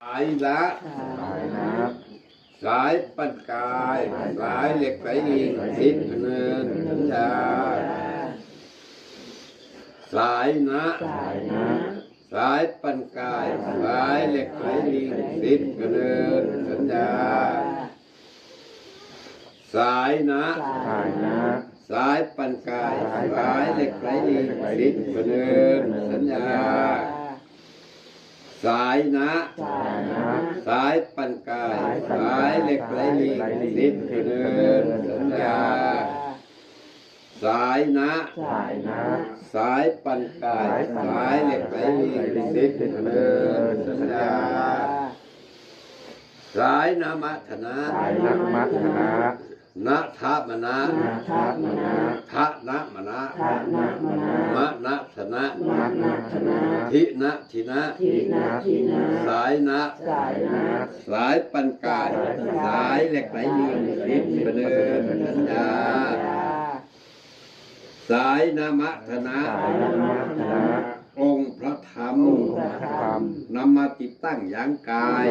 สายละสายปันกายสายเหล็กไหลลิงทิศเนินสัญญาสายนะสายปันกายสายเหล็กไหลลิงทิศเนินสัญญาสายนะสายปันกายสายเหล็กไหลลิงทิศเนินสัญญาสายนะสายปันกายสายเหล็กไหลลิงทิศเนินสัญญาสายนะสายปันกายสายเหล็กไหลลิงทิศเนินสัญญาสายนามัทนะนะทามนะทะนะมนะมะนะสนะทินะทินะสายนะสายปันกายสายเหล็กไหลลิงทิศเนินสัญญาสายนามะธนะองค์พระธรรมนำมาติดตั้งยังกาย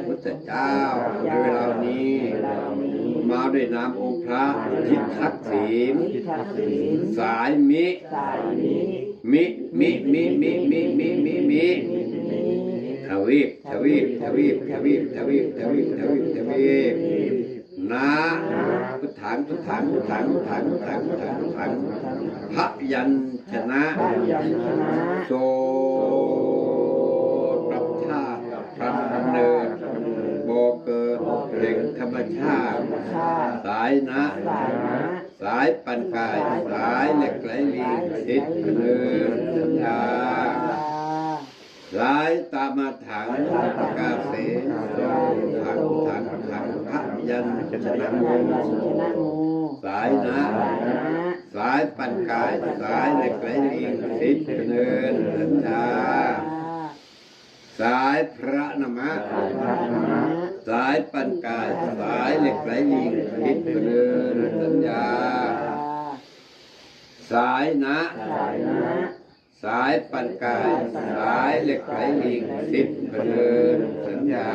พุทธเจ้าในเวลานี้มาด้วยนามองค์พระทิทักษิณสายมิทวีปนะพุทธังพระยัญชนะโสรับชาติพระดำเนินบ่เกิดแห่งธรรมชาติสายนะสายปันกายสายเหล็กไหลลิงทิศเนินสัญญาสายตามาถังกาเสถังพระยัญชนะโมสายนะสายปันกายสายเหล็กไหลลิงทิศเนินสัญญาสายพระนามะสายปันกายสายเหล็กไหลลิงทิศเนินสัญญาสายนะสายปันกายสายเหล็กไหลลิงทิศเนินสัญญา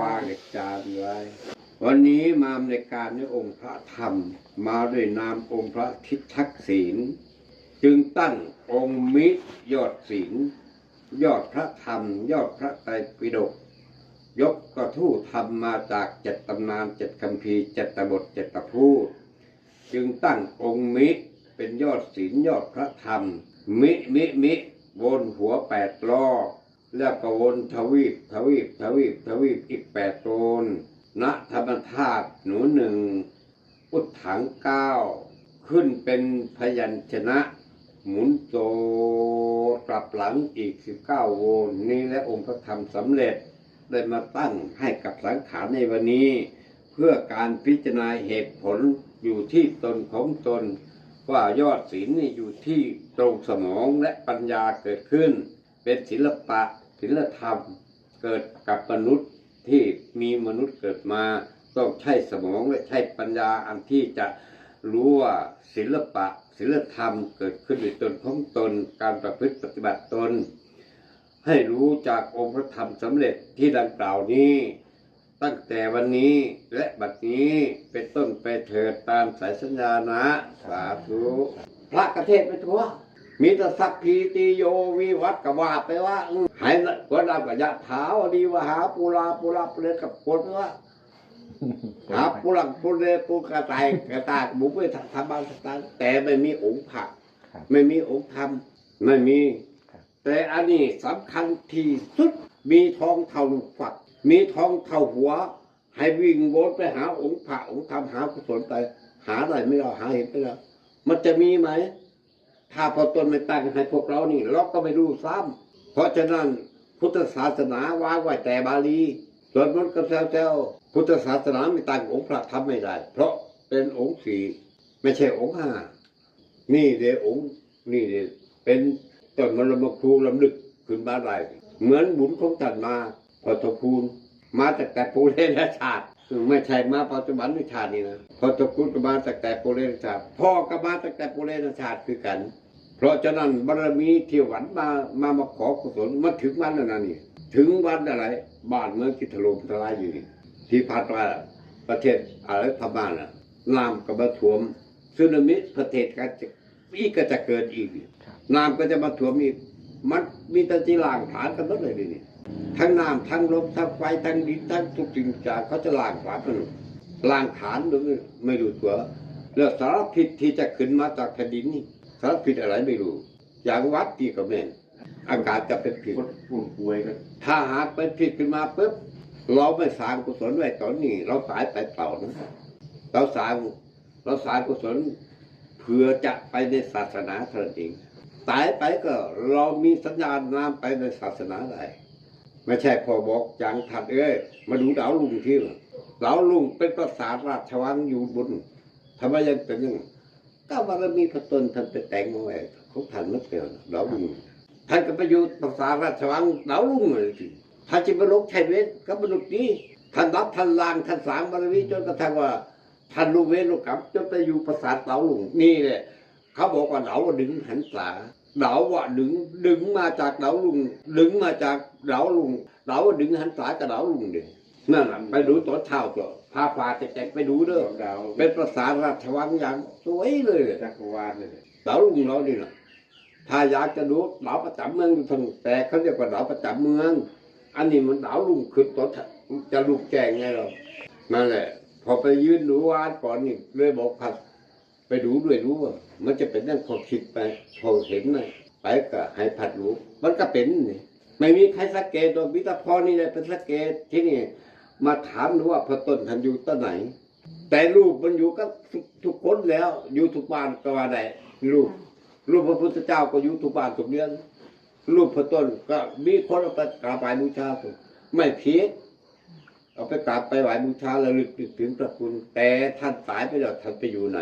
วางเหล็กจานไว้วันนี้มาในการด้วยองค์พระธรรมมาด้วยนามองค์พระทิทักษิณจึงตั้งองค์มิตรยอดศีลยอดพระธรรมยอดพระไตรปิฎกยกกระทู้ธรรมมาจาก7 ตำนาน7 คัมภีร์7 ตบท7 ตะพูดจึงตั้งองค์มิตรเป็นยอดศีลยอดพระธรรมมิวนหัว8 รอบแล้วก็วนทวีปอีก8 ตนณธรรมธาตุหนู1พุทธัง9ขึ้นเป็นพยัญชนะหมุนโตกลับหลังอีก19 โวนนี้และองค์พระธรรมสำเร็จได้มาตั้งให้กับสังขารในวันนี้เพื่อการพิจารณาเหตุผลอยู่ที่ตนของตนว่ายอดศีลนี่อยู่ที่ตรงสมองและปัญญาเกิดขึ้นเป็นศิลปะศิลธรรมเกิดกับมนุษย์ที่มีมนุษย์เกิดมาต้องใช้สมองและใช้ปัญญาอันที่จะรู้ว่าศิลปะศิลธรรมเกิดขึ้นในตนของตนการประพฤติปฏิบัติตนให้รู้จากองค์พระธรรมสำเร็จที่ดังกล่าวนี้ตั้งแต่วันนี้และบัดนี้เป็นต้นไปเถิดตามสายสัญญานะสาธุพระกเทศไปทั่วมีแต่สักพีติโยวิวัตกว่าไปว่าหายก็ดำกับยะถาวดีวหาปุราเปรตกับคนว่าหาปุรังปุเรปุกระต่ายบุกไปทำบ้านต่างแต่ไม่มีองค์ผักไม่มีองค์ธรรมไม่มีแต่อันนี้สำคัญที่สุดมีทองเท่าลูกฝักมีทองเท่าหัวให้วิ่งวนไปหาองค์พระองค์ธรรมหากุศลไปหาอะไรไม่ได้หาเห็นไปแล้วมันจะมีไหมถ้าพอตนไม่ตั้งให้พวกเรานี่เราก็ไม่รู้ซ้ำเพราะฉะนั้นพุทธศาสนาวางไว้แต่บาลีส่วนมันก็แซวพุทธศาสนาไม่ตั้งองค์พระธรรมไม่ได้เพราะเป็นองค์4ไม่ใช่องค์5นี่เดี๋ยวองค์นี่เดี๋ยวเป็นต้นมรมครูลำลึกขึ้นมาได้เหมือนบุญของท่านมาพอทพูนมาจากแต่ปุเรนชาติไม่ใช่มาปัจจุบันวิชาตินี่นะพอทพูนก็มาจากแต่ปุเรนชาติพ่อก็มาจากแต่ปุเรนชาติคือกัน เพราะฉะนั้นบารมีที่หวันมาขอกุศลมาถึงวันนั้นนี่ ถึงวันอะไรบ้านเมืองที่ถล่มทลายอยู่นี่ที่ผ่านมาประเทศอะไรพม่าน่ะน้ำก็มาท่วมสึนามิประเทศก็จะเกิดอีกน้ำก็จะมาท่วมอีกมันมีแต่ที่ล้างผลาญกันหมดเลยนี่ทั้งน้ำทั้งลมทั้งไฟทั้งดินทั้งทุกสิ่งทุกอย่างเขาจะล้างผลาญกันล้างฐานโดยไม่รู้ตัวแล้วสารพิษที่จะขึ้นมาจากแผ่นดินนี่สารพิษอะไรไม่รู้อย่างวัดที่ก็แม่นอากาศจะเป็นพิษป่วยกันถ้าหากเป็นพิษขึ้นมาปุ๊บเราไม่สร้างกุศลไว้ตอนนี้เราตายไปเปล่านะเราสร้างกุศลเพื่อจะไปในศาสนาเท่านั้นเองตายไปก็เรามีสัญญาณน้ำไปในศาสนาได้ไม่ใช่พอบอกจังถัดมาดูดาวลุงที่ดาวลุงเป็นปราสาทราชวังอยู่บนทำไมยังเป็นยังก็บารมีพระตนท่านไปแต่งเอาไว้เขาท่านไม่เปลี่ยนดาวลุงท่านก็ไปอยู่ปราสาทราชวังดาวลุงเลยทีท่านจะไปลงชัยเวทก็มนุษย์นี้ท่านรับท่านลางท่านสางบารมีจนกระทั่งว่าท่านลูกเวรลูกกรรมจนไปอยู่ปราสาทดาวลุงนี่แหละเขาบอกว่าดาวดึงหันษาดาวว่าดึงมาจากดาวลุงดึงมาจากดาวลุงดาวดึงหันษากับดาวลุงเด้นั่นแหละไปดูตอนเช้าก็พาแจกไปดูเด้อเป็นปราสาทราชวังอย่างสวยเลยจักรวาลเลยดาวลุงเรานี่นะถ้าอยากจะดูดาวประจำเมืองอยู่ทางแต่เขาเรียกว่าดาวประจำเมืองอันนี้มันดาวลุงขึ้นตอนจะลุกแจ้งไงเรานั่นแหละพอไปยืนดูวานก่อนนี่เลยบอกพัดไปดูด้วยรู้ว่ามันจะเป็นเรื่องพอคิดไปพอเห็นไหมไปก็ให้ผัดรู้มันก็เป็นนี่ไม่มีใครสังเกตตัวพิธพรนี่เลยเป็นสังเกตที่นี่มาถามดูว่าพระต้นท่านอยู่ต้นไหนแต่รูปมันอยู่ก็ทุกคนแล้วอยู่ทุกบ้านก็ว่าได้รูปพระพุทธเจ้าก็อยู่ทุกบ้านทุกเรือนรูปพระต้นก็มีคนเอาไปกราบไหว้บูชาไม่ผิดเอาไปกราบไปไหว้บูชาแล้วลึกถึงพระคุณแต่ท่านตายไปแล้วท่านไปอยู่ไหน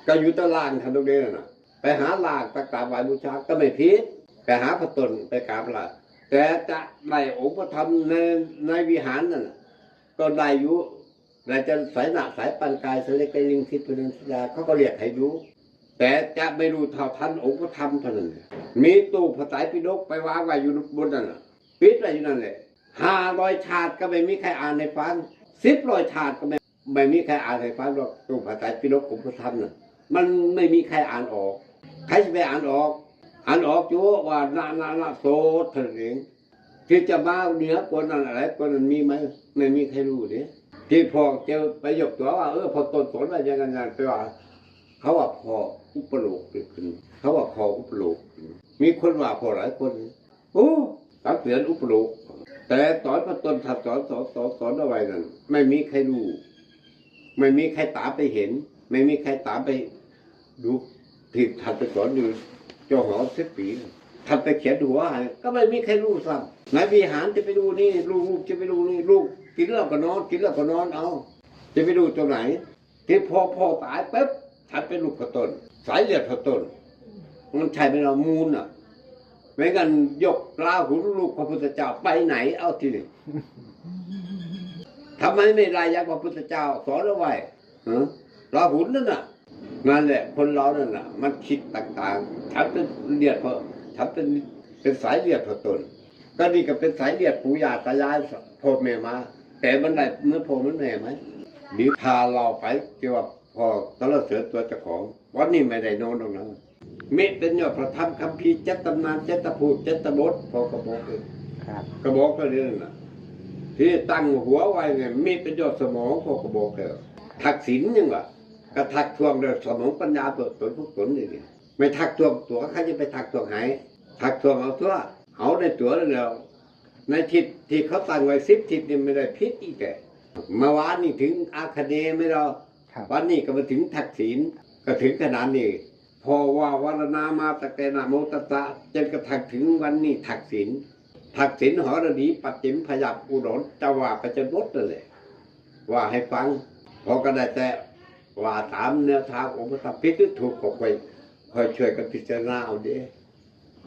ก็อยู่ตะลางท่านตรงนี้น่ะไปหาลางไปกราบไหว้บูชาก็ไม่ผิดไปหาพระต้นไปกราบลาแต่จะได้องค์พระธรรมในวิหารนั่นก็ได้อยู่แต่จะสายหนักสายปันกายสายเล็กไปลิงทิพย์เป็นสัญญาเขาก็เรียกให้รู้แต่จะไม่รู้เท่าทันองค์พระธรรมเท่านั้นมีตู้พระไตรปิฎกไปวางไว้อยู่บนนั่นปิดไว้อยู่นั่นแหละ500 ชาติก็ไม่มีใครอ่านในฟัง10 ชาติก็ไม่มีใครอ่านในฟังหรอกตู้พระไตรปิฎกองค์พระธรรมน่ะมันไม่มีใครอ่านออกใครจะไปอ่านออกอยู่ว่านาโสเท่านั้นเองที่จะมาเหนือกว่านั้นอะไรกว่านั้นมีไหมไม่มีใครรู้เนี่ยที่พอเจอไปยกตัวว่าพอตนสนอะไรอย่างนั้นไปว่าเขาว่าพออุปโลกเกิดขึ้นเขาว่าพออุปโลกมีคนว่าพอหลายคนโอ้ตักเตือนอุปโลกแต่ตอนพระต้นทัดสอนเอาไว้นั่นไม่มีใครรู้ไม่มีใครตามไปเห็นไม่มีใครตามไปดูที่ทัดไปสอนอยู่เจ้าหอ10 ปีทัดไปเขียนหัวก็ไม่มีใครรู้ซ้ำนายวิหารจะไปดูนี่ลูกจะไปดูนี่ลูกกินแล้วก็นอนกินแล้วก็นอนเอาจะไปดูตรงไหนที่พอตายปุ๊บทัดเป็นลูกพระต้นสายเลือดพระต้นมันใช่เป็นเรามูลอ่ะไม่งั้นยกราหุลลูกพระพุทธเจ้าไปไหนเอาทีนี้ทำไมไม่รายยักพระพุทธเจ้าสอนเอาไว้ราหุลนั่นน่ะนั่นแหละคนเรานั่นน่ะมันคิดต่างๆทัดเป็นเลือดพระทัดเป็นสายเลือดพระต้นก็นี่ก็เป็นสายเลือดปู่ย่าตายายพ่อแม่มาแต่มันได้เมื่อพ่อมันแม่ไหมหรือพาเราไปเกี่ยวกับพอตะเลเสือตัวเจ้าของวันนี้ไม่ได้นอนตรงนั้นมิเป็นยอดพระธรรมคัมภีร์7 ตำนาน7 พูด7 บทพอกระบอกเลยกระบอกก็เรื่องน่ะที่ตั้งหัวไว้เนี่ยมิเป็นยอดสมองพอกระบอกเลยทักษิณยังวะกระทักทวงโดยสมองปัญญาตัวตนทุกตนนี่ไม่ทักทวงตัวใครจะไปทักทวงหายทักทวงเอาตัวเอาในตัวแล้วในทิศที่เขาตั้งไว้10 ทิศนี่ไม่ได้พิษอีกแต่เมื่อวานนี่ถึงอาคเนย์ไม่รอวันนี้ก็มาถึงทักษิณก็ถึงขนาดนี้พอว่าวรณามาตะเกนะโมตัสสะจนกระทั่งถึงวันนี้ทักษิณหรดีปัจฉิมพยัพอุดรจะว่าไปจนหมดเลยว่าให้ฟังพอก็ได้แต่ว่าตามแนวทางองค์พระธรรมพิษถูกก็คอยช่วยกันพิจารณาเอาดิ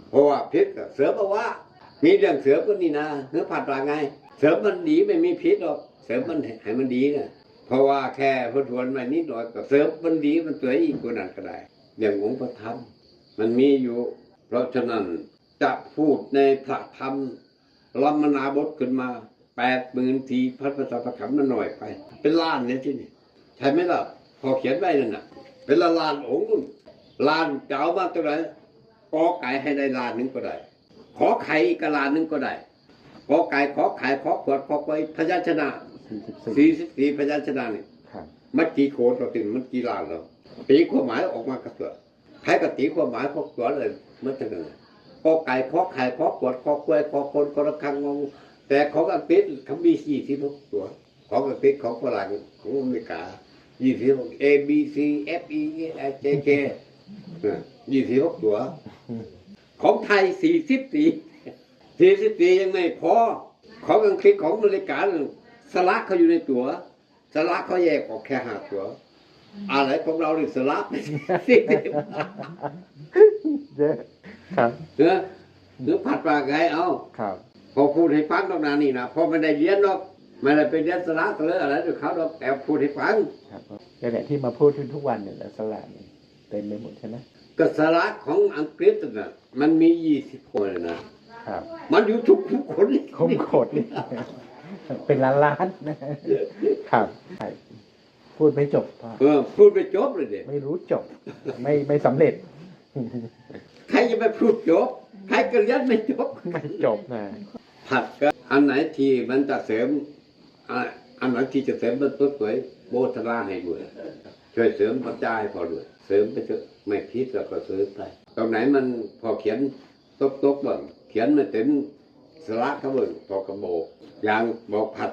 เพราะว่าพิษเสือบอกว่ามีเรื่องเสือก็นี่นะเนื้อผัดว่าไงเสือมันดีไม่มีพิษหรอกเสือมันให้มันดีนะเพราะว่าแค่พูดทวนมานิดหน่อยก็เสือมันดีมันสวยอีกกว่านั้นก็ได้อย่างองค์พระธรรมมันมีอยู่เพราะฉะนั้นจะพูดในพระธรรม ลำมนาบทขึ้นมา80,000 ทีพระประสาทขันธ์มันหน่อยไป เป็นล้านเนี่ยที่นี่ใช่ไหมล่ะพอเขียนไว้นั่นน่ะเป็นล้านองค์นู่นล้านจะเอามาตัวไหนกอไก่ให้ได้ล้านหนึ่งก็ได้ขอไข่อีกล้านหนึ่งก็ได้กอไก่ขอไข่ขอขวดขอไว้พยัญชนะ44พยัญชนะนี่มันกี่โคตรเราถึงมันกี่ล้านเราตีความหมายออกมากระเสือใครก็ตีความหมายพวกตัวเลยมันจะไงกอไก่ขอไข่ขอขวดขอควยขอคนขอระฆังงงแต่ของอังกฤษเขามี46 ตัวของอังกฤษของฝรั่งของอเมริกา26 A B C F E J K 26 ตัวของไทย44ยังไม่พอของอังกฤษของอเมริกาสลักเขาอยู่ในตัวสลักเขาแยกออกแค่5 ตัวอะไรของเราเนี่ยสลักเยอะครับหรือผัดปากไงเอาครับพอพูดให้ฟังตรงนั้นนี่นะพอไม่ได้เรียนหรอกไม่ได้ไปเรียนสลักเลยอะไรด้วยเขาหรอกแต่พูดให้ฟังครับก็เนี่ยที่มาพูดทุกวันเนี่ยสลักเต็มไปหมดใช่ไหมก็สลักของอังกฤษน่ะมันมี20 คนนะครับมันอยู่ทุกคนคมโคตรนี่เป็นล้านนะครับพูดไม่จบพูดไม่จบเลยเด็ไม่รู้จบไม่สำเร็จใครจะไปพูดจบใครก็เรียนไม่จบไม่จบนะผัดก็อันไหนที่มันจะเสริมอันไหนที่จะเสริมมันตัวสวยโบธราให้ด้วยช่วยเสริมปัจจัยพอด้วยเสริมไปเถอะไม่พิษแล้วก็เสริมไปตรงไหนมันพอเขียนตกบ้างเขียนไม่เต็มสระเขาเบิ่งพอกระโบกอย่างบอกผัด